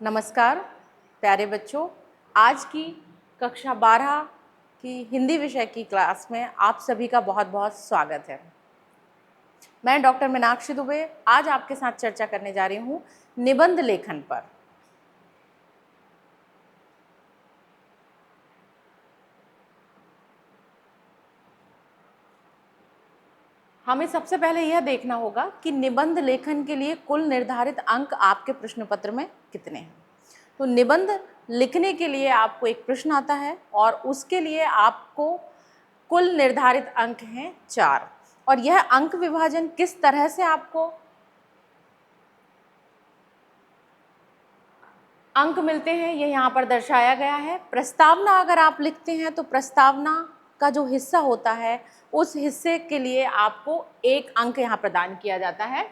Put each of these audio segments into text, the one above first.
नमस्कार प्यारे बच्चों, आज की कक्षा 12 की हिंदी विषय की क्लास में आप सभी का बहुत बहुत स्वागत है। मैं डॉक्टर मीनाक्षी दुबे आज आपके साथ चर्चा करने जा रही हूँ निबंध लेखन पर। हमें सबसे पहले यह देखना होगा कि निबंध लेखन के लिए कुल निर्धारित अंक आपके प्रश्न पत्र में कितने हैं। तो निबंध लिखने के लिए आपको एक प्रश्न आता है और उसके लिए आपको कुल निर्धारित अंक हैं 4। और यह अंक विभाजन किस तरह से आपको अंक मिलते हैं ये यहाँ पर दर्शाया गया है। प्रस्तावना अगर आप लिखते हैं तो प्रस्तावना का जो हिस्सा होता है उस हिस्से के लिए आपको 1 अंक यहाँ प्रदान किया जाता है।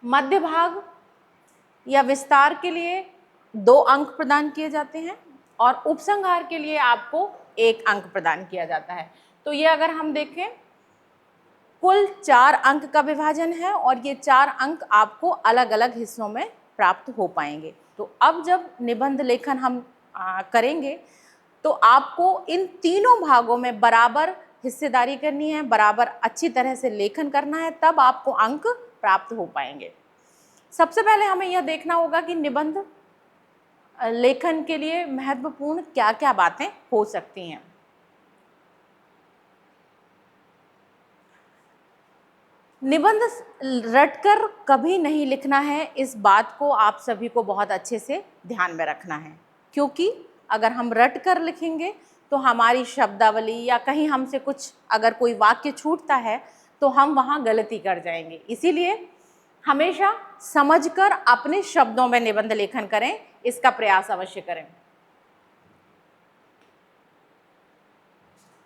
मध्य भाग या विस्तार के लिए 2 अंक प्रदान किए जाते हैं और उपसंहार के लिए आपको 1 अंक प्रदान किया जाता है। तो ये अगर हम देखें कुल 4 अंक का विभाजन है और ये 4 अंक आपको अलग अलग हिस्सों में प्राप्त हो पाएंगे। तो अब जब निबंध लेखन हम करेंगे तो आपको इन तीनों भागों में बराबर हिस्सेदारी करनी है, बराबर अच्छी तरह से लेखन करना है, तब आपको अंक प्राप्त हो पाएंगे। सबसे पहले हमें यह देखना होगा कि निबंध लेखन के लिए महत्वपूर्ण क्या क्या बातें हो सकती हैं। निबंध रटकर कभी नहीं लिखना है, इस बात को आप सभी को बहुत अच्छे से ध्यान में रखना है, क्योंकि अगर हम रटकर लिखेंगे तो हमारी शब्दावली या कहीं हमसे कुछ अगर कोई वाक्य छूटता है तो हम वहाँ गलती कर जाएंगे। इसीलिए हमेशा समझकर अपने शब्दों में निबंध लेखन करें, इसका प्रयास अवश्य करें।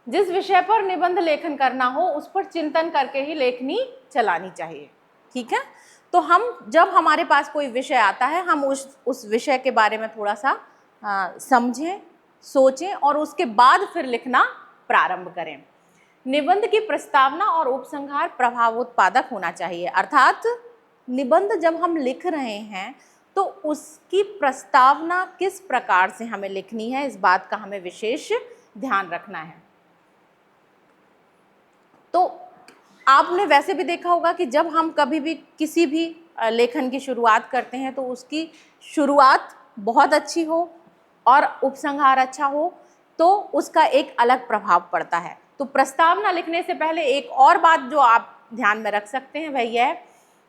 जिस विषय पर निबंध लेखन करना हो उस पर चिंतन करके ही लेखनी चलानी चाहिए, ठीक है। तो हम जब हमारे पास कोई विषय आता है हम उस विषय के बारे में थोड़ा सा समझें, सोचें और उसके बाद फिर लिखना प्रारंभ करें। निबंध की प्रस्तावना और उपसंहार प्रभावोत्पादक होना चाहिए, अर्थात निबंध जब हम लिख रहे हैं तो उसकी प्रस्तावना किस प्रकार से हमें लिखनी है, इस बात का हमें विशेष ध्यान रखना है। तो आपने वैसे भी देखा होगा कि जब हम कभी भी किसी भी लेखन की शुरुआत करते हैं तो उसकी शुरुआत बहुत अच्छी हो और उपसंहार अच्छा हो तो उसका एक अलग प्रभाव पड़ता है। तो प्रस्तावना लिखने से पहले एक और बात जो आप ध्यान में रख सकते हैं वह यह है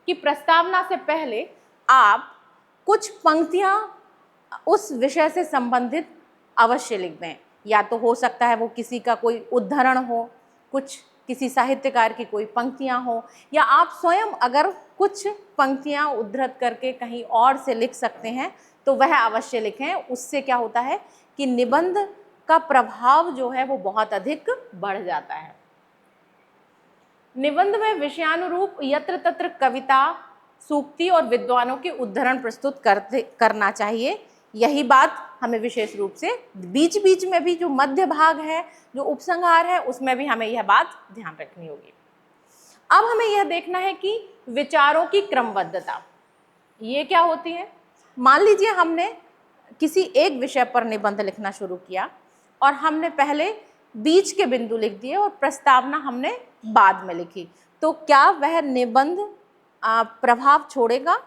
कि प्रस्तावना से पहले आप कुछ पंक्तियां उस विषय से संबंधित अवश्य लिख दें। या तो हो सकता है वो किसी का कोई उद्धरण हो, कुछ किसी साहित्यकार की कोई पंक्तियां हो, या आप स्वयं अगर कुछ पंक्तियां उद्धृत करके कहीं और से लिख सकते हैं तो वह अवश्य लिखें। उससे क्या होता है कि निबंध का प्रभाव जो है वो बहुत अधिक बढ़ जाता है। निबंध में विषयानुरूप यत्र तत्र कविता, सूक्ति और विद्वानों के उद्धरण प्रस्तुत करना चाहिए। यही बात हमें विशेष रूप से बीच बीच में भी जो मध्य भाग है, जो उपसंहार है, उसमें भी हमें यह बात ध्यान रखनी होगी। अब हमें यह देखना है कि विचारों की क्रमबद्धता ये क्या होती है। मान लीजिए हमने किसी एक विषय पर निबंध लिखना शुरू किया और हमने पहले बीच के बिंदु लिख दिए और प्रस्तावना हमने बाद में लिखी, तो क्या वह निबंध प्रभाव छोड़ेगा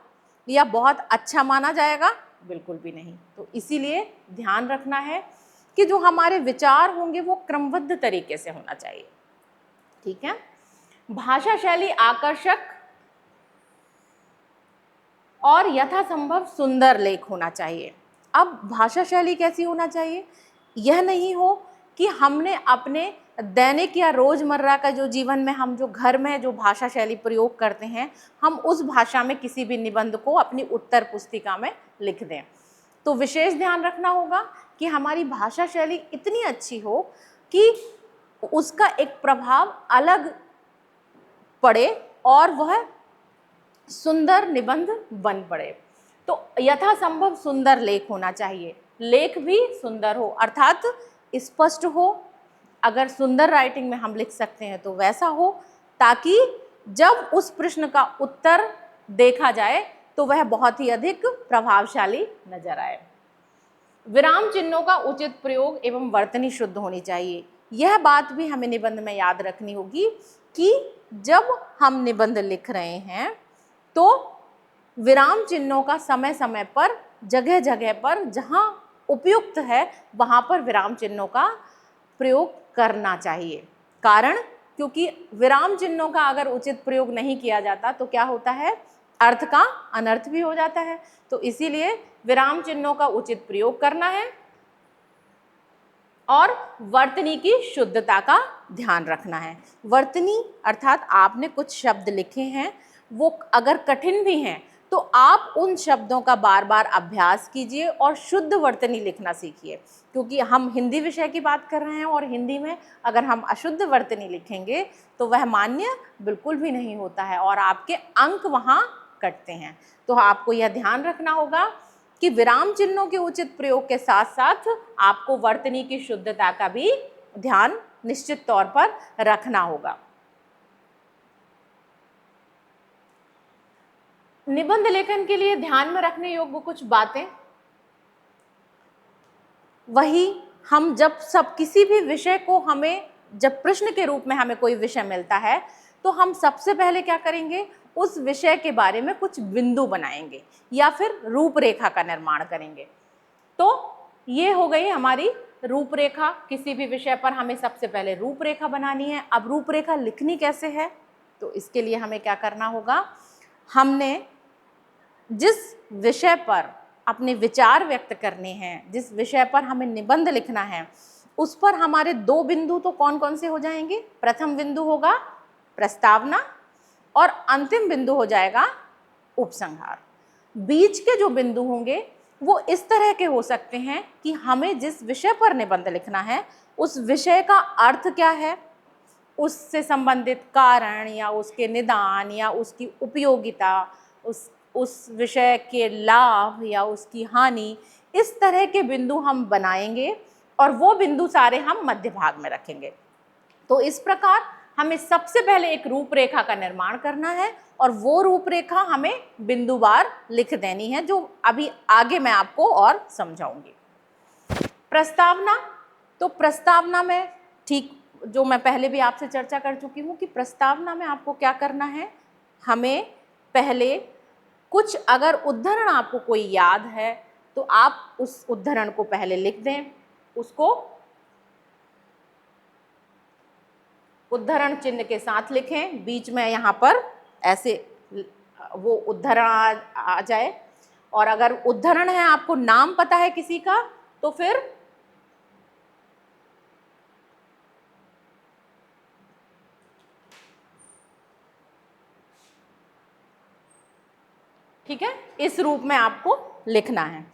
या बहुत अच्छा माना जाएगा? बिल्कुल भी नहीं। तो इसीलिए ध्यान रखना है कि जो हमारे विचार होंगे वो क्रमबद्ध तरीके से होना चाहिए, ठीक है। भाषा शैली आकर्षक और यथासंभव सुंदर लेख होना चाहिए। अब भाषा शैली कैसी होना चाहिए? यह नहीं हो कि हमने अपने दैनिक या रोजमर्रा का जो जीवन में हम जो घर में जो भाषा शैली प्रयोग करते हैं हम उस भाषा में किसी भी निबंध को अपनी उत्तर पुस्तिका में लिख दें। तो विशेष ध्यान रखना होगा कि हमारी भाषा शैली इतनी अच्छी हो कि उसका एक प्रभाव अलग पड़े और वह सुंदर निबंध बन पड़े। तो यथासंभव सुंदर लेख होना चाहिए, लेख भी सुंदर हो, अर्थात स्पष्ट हो। अगर सुंदर राइटिंग में हम लिख सकते हैं तो वैसा हो, ताकि जब उस प्रश्न का उत्तर देखा जाए तो वह बहुत ही अधिक प्रभावशाली नजर आए। विराम चिन्हों का उचित प्रयोग एवं वर्तनी शुद्ध होनी चाहिए। यह बात भी हमें निबंध में याद रखनी होगी कि जब हम निबंध लिख रहे हैं तो विराम चिन्हों का समय समय पर, जगह जगह पर जहाँ उपयुक्त है वहाँ पर विराम चिन्हों का प्रयोग करना चाहिए। कारण, क्योंकि विराम चिन्हों का अगर उचित प्रयोग नहीं किया जाता तो क्या होता है, अर्थ का अनर्थ भी हो जाता है। तो इसीलिए विराम चिन्हों का उचित प्रयोग करना है और वर्तनी की शुद्धता का ध्यान रखना है। वर्तनी अर्थात आपने कुछ शब्द लिखे हैं, वो अगर कठिन भी हैं तो आप उन शब्दों का बार बार अभ्यास कीजिए और शुद्ध वर्तनी लिखना सीखिए, क्योंकि हम हिंदी विषय की बात कर रहे हैं और हिंदी में अगर हम अशुद्ध वर्तनी लिखेंगे तो वह मान्य बिल्कुल भी नहीं होता है और आपके अंक वहाँ कटते हैं। तो आपको यह ध्यान रखना होगा कि विराम चिन्हों के उचित प्रयोग के साथ साथ आपको वर्तनी की शुद्धता का भी ध्यान निश्चित तौर पर रखना होगा। निबंध लेखन के लिए ध्यान में रखने योग्य कुछ बातें, वही हम जब किसी भी विषय को हमें जब प्रश्न के रूप में हमें कोई विषय मिलता है तो हम सबसे पहले क्या करेंगे, उस विषय के बारे में कुछ बिंदु बनाएंगे या फिर रूपरेखा का निर्माण करेंगे। तो ये हो गई हमारी रूपरेखा। किसी भी विषय पर हमें सबसे पहले रूपरेखा बनानी है। अब रूपरेखा लिखनी कैसे है, तो इसके लिए हमें क्या करना होगा, हमने जिस विषय पर अपने विचार व्यक्त करने हैं, जिस विषय पर हमें निबंध लिखना है, उस पर हमारे दो बिंदु तो कौन कौन से हो जाएंगे। प्रथम बिंदु होगा प्रस्तावना और अंतिम बिंदु हो जाएगा उपसंहार। बीच के जो बिंदु होंगे वो इस तरह के हो सकते हैं कि हमें जिस विषय पर निबंध लिखना है उस विषय का अर्थ क्या है, उससे संबंधित कारण या उसके निदान या उसकी उपयोगिता, उस विषय के लाभ या उसकी हानि, इस तरह के बिंदु हम बनाएंगे और वो बिंदु सारे हम मध्य भाग में रखेंगे। तो इस प्रकार हमें सबसे पहले एक रूपरेखा का निर्माण करना है और वो रूपरेखा हमें बिंदुवार लिख देनी है, जो अभी आगे मैं आपको और समझाऊंगी। प्रस्तावना, तो प्रस्तावना में ठीक जो मैं पहले भी आपसे चर्चा कर चुकी हूँ कि प्रस्तावना में आपको क्या करना है, हमें पहले कुछ अगर उद्धरण आपको कोई याद है तो आप उस उद्धरण को पहले लिख दें, उसको उद्धरण चिन्ह के साथ लिखें, बीच में यहाँ पर ऐसे वो उद्धरण आ जाए। और अगर उद्धरण है, आपको नाम पता है किसी का, तो फिर ठीक है, इस रूप में आपको लिखना है।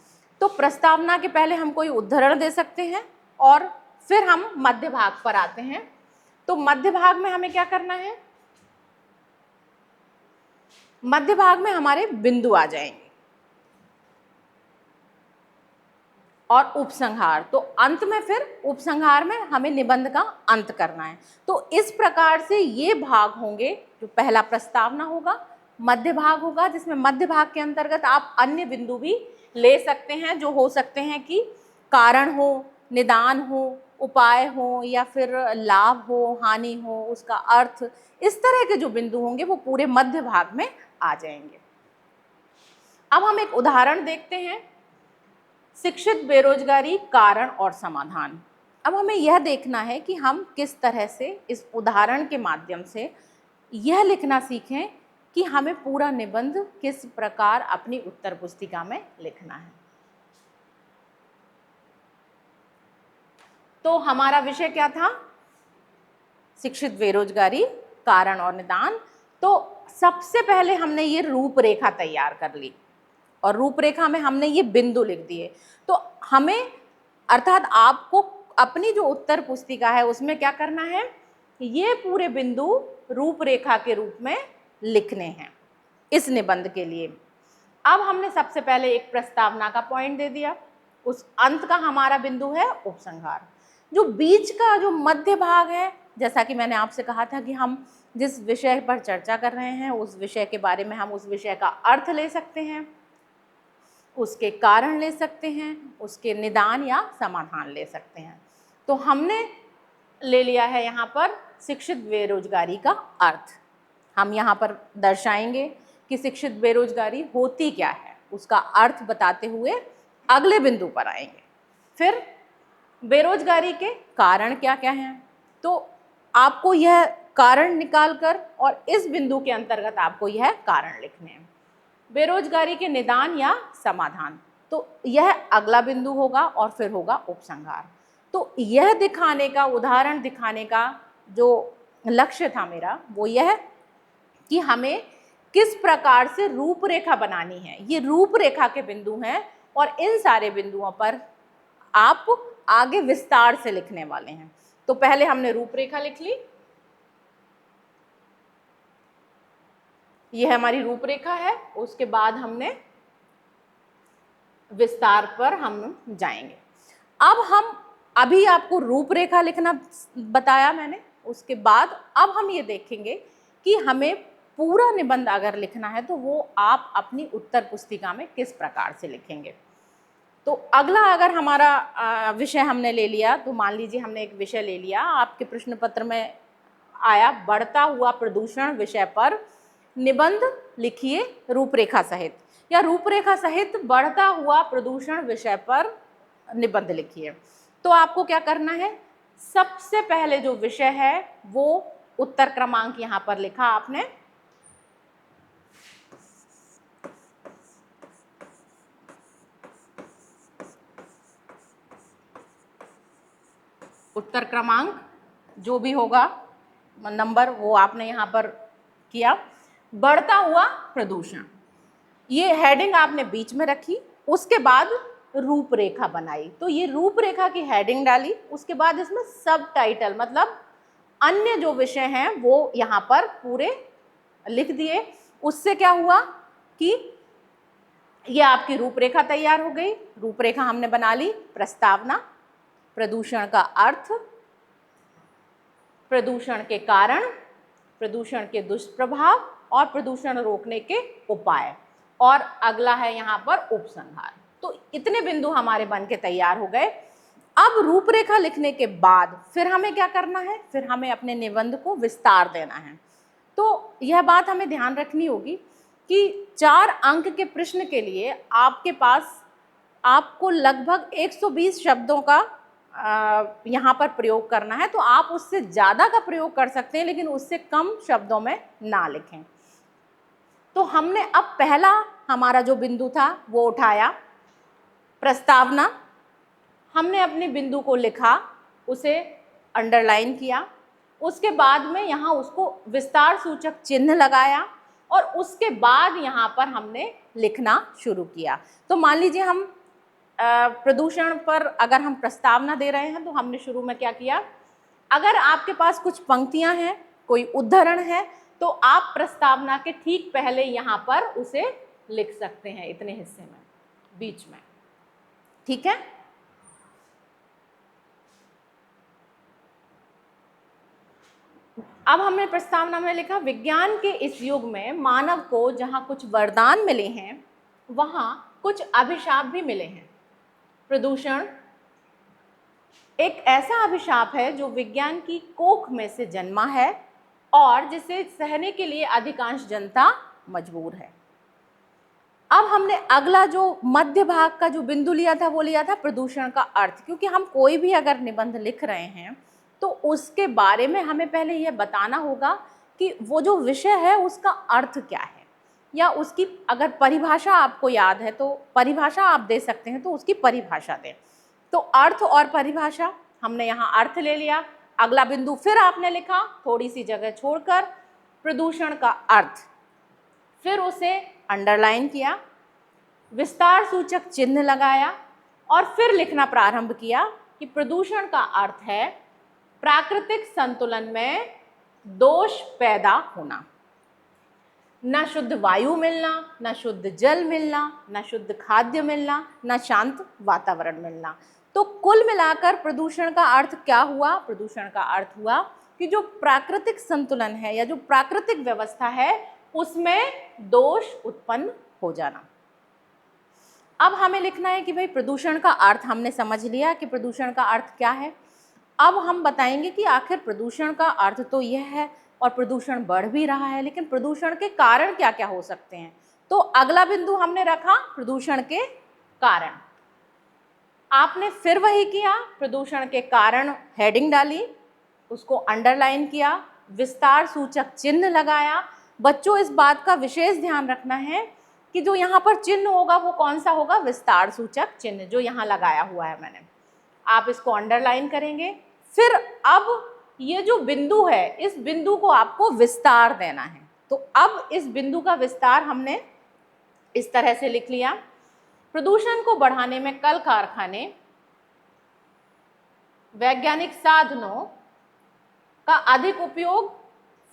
तो प्रस्तावना के पहले हम कोई उद्धरण दे सकते हैं और फिर हम मध्य भाग पर आते हैं। तो मध्य भाग में हमें क्या करना है, मध्य भाग में हमारे बिंदु आ जाएंगे और उपसंहार। तो अंत में फिर उपसंहार में हमें निबंध का अंत करना है। तो इस प्रकार से ये भाग होंगे, जो पहला प्रस्तावना होगा, मध्य भाग होगा, जिसमें मध्य भाग के अंतर्गत आप अन्य बिंदु भी ले सकते हैं, जो हो सकते हैं कि कारण हो, निदान हो, उपाय हो या फिर लाभ हो, हानि हो, उसका अर्थ, इस तरह के जो बिंदु होंगे वो पूरे मध्य भाग में आ जाएंगे। अब हम एक उदाहरण देखते हैं, शिक्षित बेरोजगारी कारण और समाधान। अब हमें यह देखना है कि हम किस तरह से इस उदाहरण के माध्यम से यह लिखना सीखें कि हमें पूरा निबंध किस प्रकार अपनी उत्तर पुस्तिका में लिखना है। तो हमारा विषय क्या था, शिक्षित बेरोजगारी कारण और निदान। तो सबसे पहले हमने ये रूपरेखा तैयार कर ली और रूपरेखा में हमने ये बिंदु लिख दिए। तो हमें अर्थात आपको अपनी जो उत्तर पुस्तिका है उसमें क्या करना है, ये पूरे बिंदु रूपरेखा के रूप में लिखने हैं इस निबंध के लिए। अब हमने सबसे पहले एक प्रस्तावना का पॉइंट दे दिया, उस अंत का हमारा बिंदु है उपसंहार। जो बीच का जो मध्य भाग है जैसा कि मैंने आपसे कहा था कि हम जिस विषय पर चर्चा कर रहे हैं उस विषय के बारे में हम उस विषय का अर्थ ले सकते हैं, उसके कारण ले सकते हैं, उसके निदान या समाधान ले सकते हैं। तो हमने ले लिया है यहाँ पर शिक्षित बेरोजगारी का अर्थ। हम यहाँ पर दर्शाएंगे कि शिक्षित बेरोजगारी होती क्या है, उसका अर्थ बताते हुए अगले बिंदु पर आएंगे। फिर बेरोजगारी के कारण क्या क्या हैं, तो आपको यह कारण निकालकर और इस बिंदु के अंतर्गत आपको यह कारण लिखने हैं। बेरोजगारी के निदान या समाधान, तो यह अगला बिंदु होगा और फिर होगा उपसंहार। तो यह दिखाने का, उदाहरण दिखाने का जो लक्ष्य था मेरा वो यह कि हमें किस प्रकार से रूपरेखा बनानी है। ये रूपरेखा के बिंदु हैं और इन सारे बिंदुओं पर आप आगे विस्तार से लिखने वाले हैं। तो पहले हमने रूपरेखा लिख ली, यह हमारी रूपरेखा है। उसके बाद हमने विस्तार पर हम जाएंगे। अभी आपको रूपरेखा लिखना बताया मैंने, उसके बाद अब हम ये देखेंगे कि हमें पूरा निबंध अगर लिखना है तो वो आप अपनी उत्तर पुस्तिका में किस प्रकार से लिखेंगे। तो अगला अगर हमारा विषय हमने ले लिया, तो मान लीजिए हमने एक विषय ले लिया, आपके प्रश्न पत्र में आया बढ़ता हुआ प्रदूषण विषय पर निबंध लिखिए रूपरेखा सहित, या रूपरेखा सहित बढ़ता हुआ प्रदूषण विषय पर निबंध लिखिए। तो आपको क्या करना है, सबसे पहले जो विषय है वो उत्तर क्रमांक यहाँ पर लिखा आपने, उत्तर क्रमांक जो भी होगा नंबर वो आपने यहाँ पर किया। बढ़ता हुआ प्रदूषण, ये हेडिंग आपने बीच में रखी, उसके बाद रूपरेखा बनाई। तो ये रूपरेखा की हेडिंग डाली, उसके बाद इसमें सब टाइटल मतलब अन्य जो विषय हैं वो यहाँ पर पूरे लिख दिए। उससे क्या हुआ कि ये आपकी रूपरेखा तैयार हो गई। रूपरेखा हमने बना ली, प्रस्तावना, प्रदूषण का अर्थ, प्रदूषण के कारण, प्रदूषण के दुष्प्रभाव और प्रदूषण रोकने के उपाय, और अगला है यहाँ पर उपसंहार। तो इतने बिंदु हमारे बन के तैयार हो गए। अब रूपरेखा लिखने के बाद फिर हमें क्या करना है, फिर हमें अपने निबंध को विस्तार देना है। तो यह बात हमें ध्यान रखनी होगी कि 4 अंक के प्रश्न के लिए आपके पास आपको लगभग 120 शब्दों का यहाँ पर प्रयोग करना है। तो आप उससे ज़्यादा का प्रयोग कर सकते हैं, लेकिन उससे कम शब्दों में ना लिखें। तो हमने अब पहला हमारा जो बिंदु था वो उठाया, प्रस्तावना। हमने अपने बिंदु को लिखा, उसे अंडरलाइन किया, उसके बाद में यहाँ उसको विस्तार सूचक चिन्ह लगाया और उसके बाद यहाँ पर हमने लिखना शुरू किया। तो मान लीजिए हम प्रदूषण पर अगर हम प्रस्तावना दे रहे हैं तो हमने शुरू में क्या किया, अगर आपके पास कुछ पंक्तियां हैं, कोई उद्धरण है, तो आप प्रस्तावना के ठीक पहले यहाँ पर उसे लिख सकते हैं, इतने हिस्से में बीच में, ठीक है। अब हमने प्रस्तावना में लिखा, विज्ञान के इस युग में मानव को जहाँ कुछ वरदान मिले हैं वहाँ कुछ अभिशाप भी मिले हैं। प्रदूषण एक ऐसा अभिशाप है जो विज्ञान की कोख में से जन्मा है और जिसे सहने के लिए अधिकांश जनता मजबूर है। अब हमने अगला जो मध्य भाग का जो बिंदु लिया था वो लिया था प्रदूषण का अर्थ, क्योंकि हम कोई भी अगर निबंध लिख रहे हैं तो उसके बारे में हमें पहले यह बताना होगा कि वो जो विषय है उसका अर्थ क्या है, या उसकी अगर परिभाषा आपको याद है तो परिभाषा आप दे सकते हैं, तो उसकी परिभाषा दें। तो अर्थ और परिभाषा, हमने यहाँ अर्थ ले लिया। अगला बिंदु फिर आपने लिखा थोड़ी सी जगह छोड़कर, प्रदूषण का अर्थ, फिर उसे अंडरलाइन किया, विस्तार सूचक चिन्ह लगाया और फिर लिखना प्रारंभ किया कि प्रदूषण का अर्थ है प्राकृतिक संतुलन में दोष पैदा होना, न शुद्ध वायु मिलना, न शुद्ध जल मिलना, न शुद्ध खाद्य मिलना, न शांत वातावरण मिलना। तो कुल मिलाकर प्रदूषण का अर्थ क्या हुआ, प्रदूषण का अर्थ हुआ कि जो प्राकृतिक संतुलन है या जो प्राकृतिक व्यवस्था है उसमें दोष उत्पन्न हो जाना। अब हमें लिखना है कि भाई प्रदूषण का अर्थ हमने समझ लिया कि प्रदूषण का अर्थ क्या है। अब हम बताएंगे कि आखिर प्रदूषण का अर्थ तो यह है और प्रदूषण बढ़ भी रहा है, लेकिन प्रदूषण के कारण क्या क्या हो सकते हैं। तो अगला बिंदु हमने रखा प्रदूषण के कारण। आपने फिर वही किया, प्रदूषण के कारण हेडिंग डाली, उसको अंडरलाइन किया, विस्तार सूचक चिन्ह लगाया। बच्चों इस बात का विशेष ध्यान रखना है कि जो यहाँ पर चिन्ह होगा वो कौन सा होगा, विस्तार सूचक चिन्ह जो यहाँ लगाया हुआ है मैंने, आप इसको अंडरलाइन करेंगे। फिर अब ये जो बिंदु है इस बिंदु को आपको विस्तार देना है। तो अब इस बिंदु का विस्तार हमने इस तरह से लिख लिया, प्रदूषण को बढ़ाने में कल कारखाने, वैज्ञानिक साधनों का अधिक उपयोग,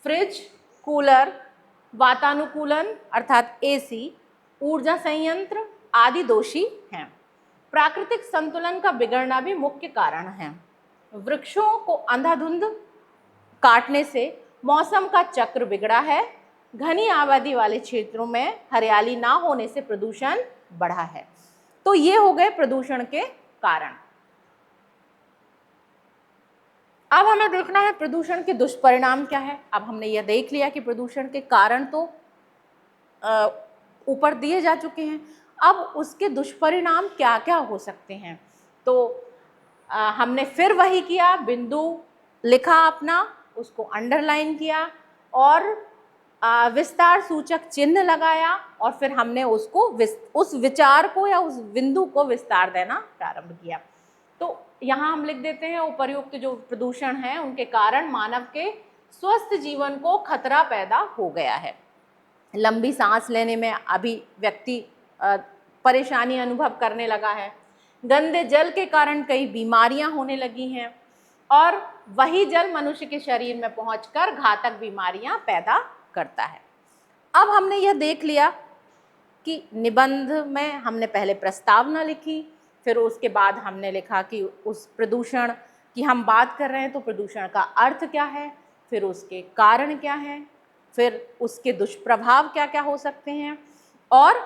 फ्रिज, कूलर, वातानुकूलन अर्थात एसी, ऊर्जा संयंत्र आदि दोषी हैं। प्राकृतिक संतुलन का बिगड़ना भी मुख्य कारण है। वृक्षों को अंधाधुंध काटने से मौसम का चक्र बिगड़ा है। घनी आबादी वाले क्षेत्रों में हरियाली ना होने से प्रदूषण बढ़ा है। तो ये हो गए प्रदूषण के कारण। अब हमें देखना है प्रदूषण के दुष्परिणाम क्या है। अब हमने यह देख लिया कि प्रदूषण के कारण तो ऊपर दिए जा चुके हैं, अब उसके दुष्परिणाम क्या क्या हो सकते हैं। तो हमने फिर वही किया, बिंदु लिखा अपना, उसको अंडरलाइन किया और विस्तार सूचक चिन्ह लगाया और फिर हमने उसको उस विचार को या उस बिंदु को विस्तार देना प्रारंभ किया। तो यहाँ हम लिख देते हैं उपर्युक्त जो प्रदूषण है उनके कारण मानव के स्वस्थ जीवन को खतरा पैदा हो गया है। लंबी सांस लेने में अभी व्यक्ति परेशानी अनुभव करने लगा है। गंदे जल के कारण कई बीमारियां होने लगी हैं और वही जल मनुष्य के शरीर में पहुंचकर घातक बीमारियां पैदा करता है। अब हमने यह देख लिया कि निबंध में हमने पहले प्रस्तावना लिखी, फिर उसके बाद हमने लिखा कि उस प्रदूषण की हम बात कर रहे हैं तो प्रदूषण का अर्थ क्या है, फिर उसके कारण क्या है, फिर उसके दुष्प्रभाव क्या क्या हो सकते हैं। और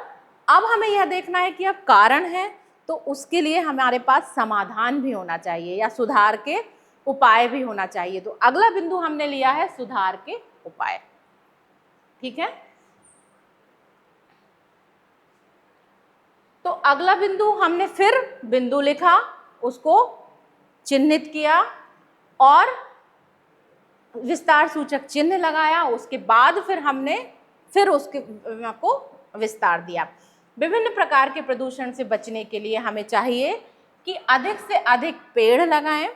अब हमें यह देखना है कि अब कारण है तो उसके लिए हमारे पास समाधान भी होना चाहिए या सुधार के उपाय भी होना चाहिए। तो अगला बिंदु हमने लिया है सुधार के उपाय। ठीक है, तो अगला बिंदु हमने फिर बिंदु लिखा, उसको चिन्हित किया और विस्तार सूचक चिन्ह लगाया। उसके बाद फिर हमने फिर उसके को विस्तार दिया। विभिन्न प्रकार के प्रदूषण से बचने के लिए हमें चाहिए कि अधिक से अधिक पेड़ लगाएं,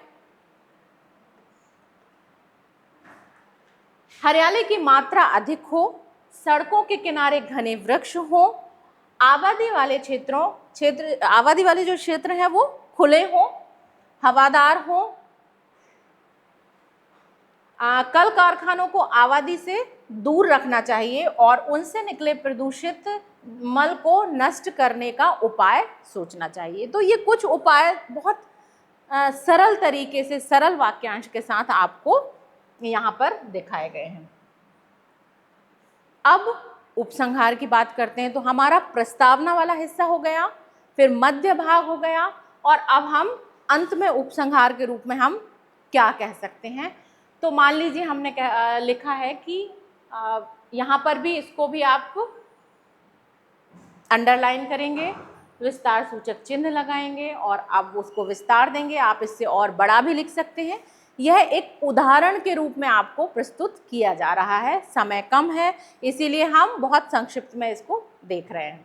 हरियाली की मात्रा अधिक हो, सड़कों के किनारे घने वृक्ष हो, आबादी वाले आबादी वाले जो क्षेत्र हैं वो खुले हों, हवादार हों, कल कारखानों को आबादी से दूर रखना चाहिए और उनसे निकले प्रदूषित मल को नष्ट करने का उपाय सोचना चाहिए। तो ये कुछ उपाय बहुत सरल तरीके से सरल वाक्यांश के साथ आपको यहाँ पर दिखाए गए हैं। अब उपसंहार की बात करते हैं। तो हमारा प्रस्तावना वाला हिस्सा हो गया, फिर मध्य भाग हो गया और अब हम अंत में उपसंहार के रूप में हम क्या कह सकते हैं। तो मान लीजिए हमने लिखा है कि यहाँ पर भी इसको भी आप अंडरलाइन करेंगे, विस्तार सूचक चिन्ह लगाएंगे और अब उसको विस्तार देंगे। आप इससे और बड़ा भी लिख सकते हैं। यह एक उदाहरण के रूप में आपको प्रस्तुत किया जा रहा है, समय कम है इसीलिए हम बहुत संक्षिप्त में इसको देख रहे हैं।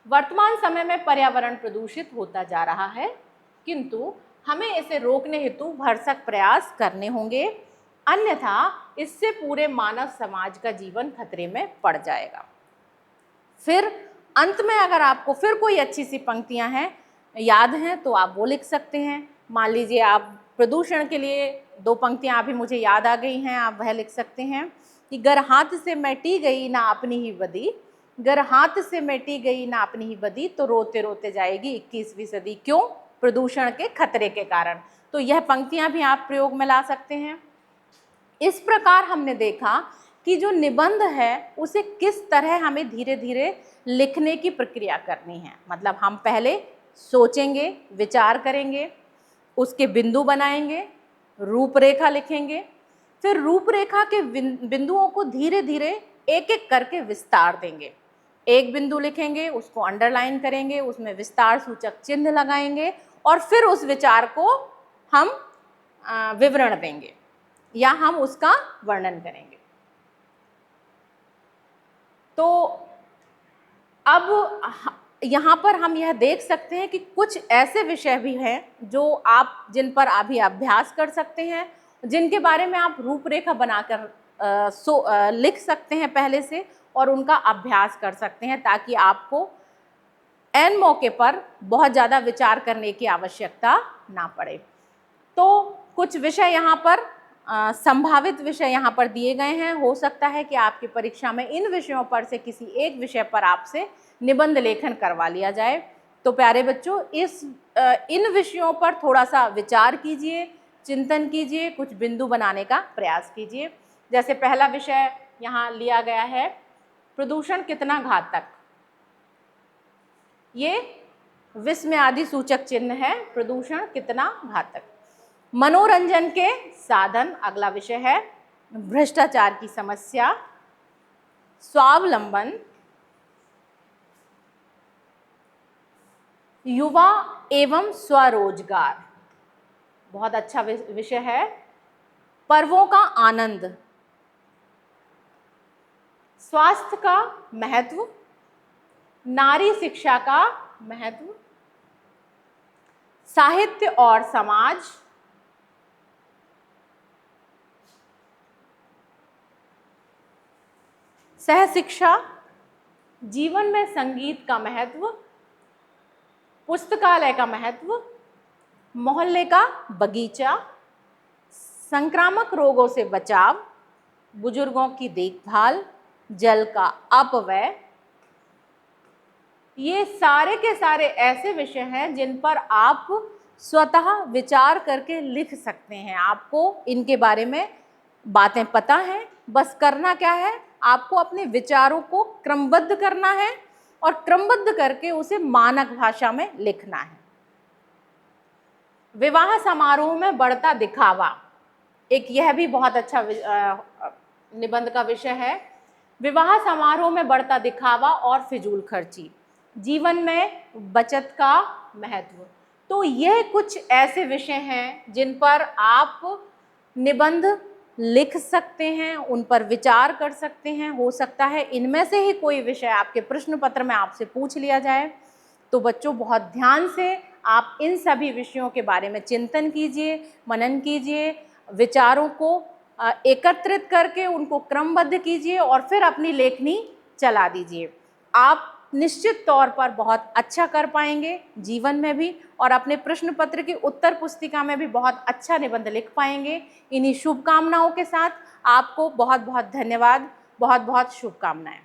वर्तमान समय में पर्यावरण प्रदूषित होता जा रहा है, किंतु हमें इसे रोकने हेतु भरसक प्रयास करने होंगे, अन्यथा इससे पूरे मानव समाज का जीवन खतरे में पड़ जाएगा। फिर अंत में अगर आपको फिर कोई अच्छी सी पंक्तियां हैं याद हैं तो आप वो लिख सकते हैं। मान लीजिए आप प्रदूषण के लिए 2 पंक्तियां अभी मुझे याद आ गई हैं, आप वह लिख सकते हैं कि गर हाथ से मिटी गई ना अपनी ही बदी, गर हाथ से मिटी गई ना अपनी ही बदी, तो रोते रोते जाएगी 21वीं सदी। क्यों? प्रदूषण के खतरे के कारण। तो यह पंक्तियां भी आप प्रयोग में ला सकते हैं। इस प्रकार हमने देखा कि जो निबंध है उसे किस तरह हमें धीरे धीरे लिखने की प्रक्रिया करनी है। मतलब हम पहले सोचेंगे, विचार करेंगे, उसके बिंदु बनाएंगे, रूपरेखा लिखेंगे, फिर रूपरेखा के बिंदुओं को धीरे धीरे एक एक करके विस्तार देंगे। एक बिंदु लिखेंगे, उसको अंडरलाइन करेंगे, उसमें विस्तार सूचक चिन्ह लगाएंगे और फिर उस विचार को हम विवरण देंगे या हम उसका वर्णन करेंगे। तो अब यहाँ पर हम यह देख सकते हैं कि कुछ ऐसे विषय भी हैं जो आप जिन पर अभी अभ्यास कर सकते हैं, जिनके बारे में आप रूपरेखा बनाकर लिख सकते हैं पहले से और उनका अभ्यास कर सकते हैं, ताकि आपको ऐन मौके पर बहुत ज़्यादा विचार करने की आवश्यकता ना पड़े। तो कुछ विषय यहाँ पर संभावित विषय यहाँ पर दिए गए हैं। हो सकता है कि आपकी परीक्षा में इन विषयों पर से किसी एक विषय पर आपसे निबंध लेखन करवा लिया जाए। तो प्यारे बच्चों, इन विषयों पर थोड़ा सा विचार कीजिए, चिंतन कीजिए, कुछ बिंदु बनाने का प्रयास कीजिए। जैसे पहला विषय यहाँ लिया गया है, प्रदूषण कितना घातक। ये विस्मयादि सूचक चिन्ह है, प्रदूषण कितना घातक। मनोरंजन के साधन अगला विषय है, भ्रष्टाचार की समस्या, स्वावलंबन, युवा एवं स्वरोजगार, बहुत अच्छा विषय है, पर्वों का आनंद, स्वास्थ्य का महत्व, नारी शिक्षा का महत्व, साहित्य और समाज, सहशिक्षा, जीवन में संगीत का महत्व, पुस्तकालय का महत्व, मोहल्ले का बगीचा, संक्रामक रोगों से बचाव, बुजुर्गों की देखभाल, जल का अपव्यय। ये सारे के सारे ऐसे विषय हैं जिन पर आप स्वतः विचार करके लिख सकते हैं। आपको इनके बारे में बातें पता हैं, बस करना क्या है, आपको अपने विचारों को क्रमबद्ध करना है और क्रमबद्ध करके उसे मानक भाषा में लिखना है। विवाह समारोह में बढ़ता दिखावा, एक यह भी बहुत अच्छा निबंध का विषय है। विवाह समारोह में बढ़ता दिखावा और फिजूल खर्ची, जीवन में बचत का महत्व। तो यह कुछ ऐसे विषय हैं जिन पर आप निबंध लिख सकते हैं, उन पर विचार कर सकते हैं। हो सकता है इनमें से ही कोई विषय आपके प्रश्न पत्र में आपसे पूछ लिया जाए। तो बच्चों, बहुत ध्यान से आप इन सभी विषयों के बारे में चिंतन कीजिए, मनन कीजिए, विचारों को एकत्रित करके उनको क्रमबद्ध कीजिए और फिर अपनी लेखनी चला दीजिए। आप निश्चित तौर पर बहुत अच्छा कर पाएंगे जीवन में भी, और अपने प्रश्न पत्र की उत्तर पुस्तिका में भी बहुत अच्छा निबंध लिख पाएंगे। इन्हीं शुभकामनाओं के साथ आपको बहुत बहुत धन्यवाद, बहुत बहुत शुभकामनाएं।